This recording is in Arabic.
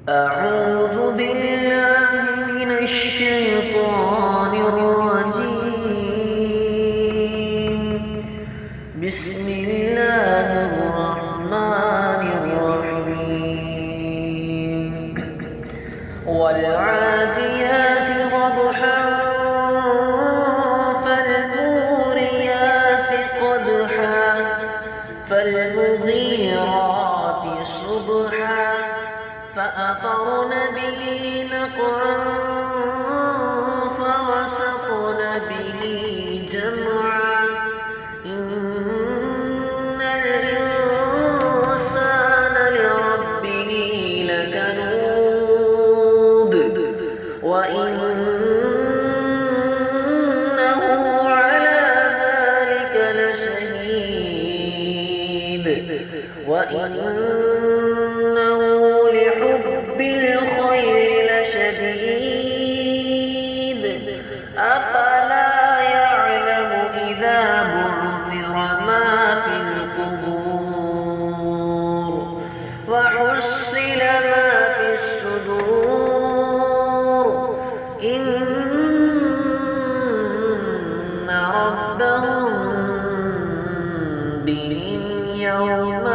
أعوذ بالله من الشيطان الرجيم. بسم الله الرحمن الرحيم. والعاديات ضبحا فالموريات قدحا فالمغيرات صبحا فأثرن به نقعا فوسطن به جمعا إن الإنسان لربه لكنود وإنه على ذلك لشهيد وإنه لحب الخير لشديد أفلا يعلم إذا بعثر ما في القبور وحصل ما في الصدور إن ربهم بهم يومئذ